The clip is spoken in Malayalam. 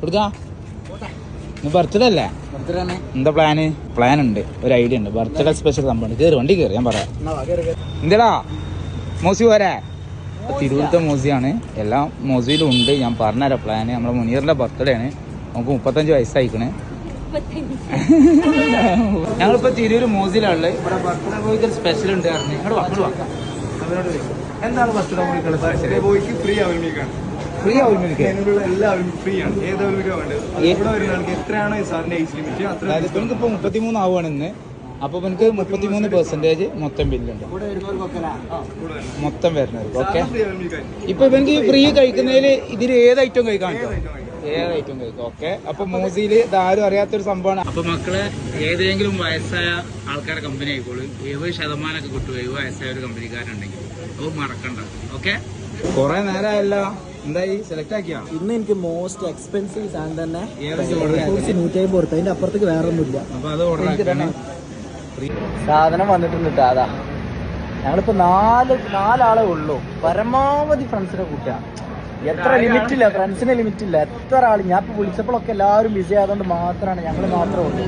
കൊടുക്കാ ബർത്ത്ഡേ അല്ലേ? എന്താ പ്ലാൻ ഉണ്ട്, ഒരു ഐഡിയ ഉണ്ട്. ബർത്ത്ഡേ സ്പെഷ്യൽ സംഭവം. കേറി വണ്ടി കേറി, ഞാൻ പറയാം. എന്താടാ മോസി പോരാ? തിരുവനന്തപുരത്തെ മോസിയാണ്, എല്ലാം മോസിയിലും ഉണ്ട്. ഞാൻ പറഞ്ഞുതരാം പ്ലാന്. നമ്മുടെ മുനീറിന്റെ ബർത്ത്ഡേ ആണ്. നമുക്ക് 35 വയസ്സായിക്കണ്. ഞങ്ങളിപ്പോ തിരൂര് മോസിയിലുള്ള ഇവിടെ ബർത്ത്ഡേ ബോയ്ക്ക് സ്പെഷ്യൽ ഉണ്ട്. എന്താണ് ബർത്ത്ഡേ ബോയ്ക്കുള്ള സ്പെഷ്യൽ? ബോയ്ക്ക് ഫ്രീ അവൽ മിൽക്കാണ്. ഫ്രീ അവൽ മിൽക്ക് എല്ലാവരും ഫ്രീ ആണ്. ഏത് അവൽ മിൽക്കാണ് വേണ്ടത്? ഇവിടെ വരുന്ന ആൾക്ക് എത്രയാണോ സാറിന്റെ ഏജ് ലിമിറ്റ് അത്ര. എനിക്കിപ്പോ 33 ആവുകയാണ് ഇന്ന്. അപ്പൊ എനിക്ക് 33% മൊത്തം ബില്ലുണ്ട് മൊത്തം വരുന്നവർക്ക്. ഓക്കെ, ഇപ്പൊ ഇവർക്ക് ഫ്രീ കഴിക്കുന്നതിൽ ഇതിൽ ഏത് ഐറ്റം കഴിക്കാൻ പറ്റും? ഏത് ഐറ്റം കഴിക്കും. ഓക്കെ, അപ്പൊ മോസിയിൽ ഇതാരും അറിയാത്തൊരു സംഭവമാണ്. അപ്പൊ മക്കളെ ഏതെങ്കിലും വയസ്സായ ആൾക്കാരെ കമ്പനി ആയിക്കോളൂ. 70% കിട്ടും 70 വയസ്സായ ഒരു കമ്പനിക്കാരുണ്ടെങ്കിൽ. അപ്പൊ മറക്കണ്ട. ഓക്കെ, കൊറേ നേരമല്ലോ. എന്തായി സെലക്ട് ആക്കിയാ? ഇന്ന് എനിക്ക് മോസ്റ്റ് എക്സ്പെൻസീവ് സാധനം തന്നെ 150 കൊടുത്തു. അതിന്റെ അപ്പുറത്തേക്ക് വേറെ ഒന്നുമില്ല. അപ്പൊ അത് ഓർഡർ സാധനം വന്നിട്ടുണ്ട് കേട്ടോ. അതാ ഞങ്ങളിപ്പോ നാലാളേ ഉള്ളൂ. പരമാവധി ഫ്രണ്ട്സിനെ കൂട്ടുക. എത്ര ലിമിറ്റ് ഇല്ല, ഫ്രണ്ട്സിന് ലിമിറ്റ് ഇല്ല. എത്ര ആൾ ഞാൻ ഇപ്പൊ വിളിച്ചപ്പോഴൊക്കെ എല്ലാവരും ബിസി ആയതുകൊണ്ട് മാത്രമാണ് ഞങ്ങൾ മാത്രമേ ഉള്ളൂ.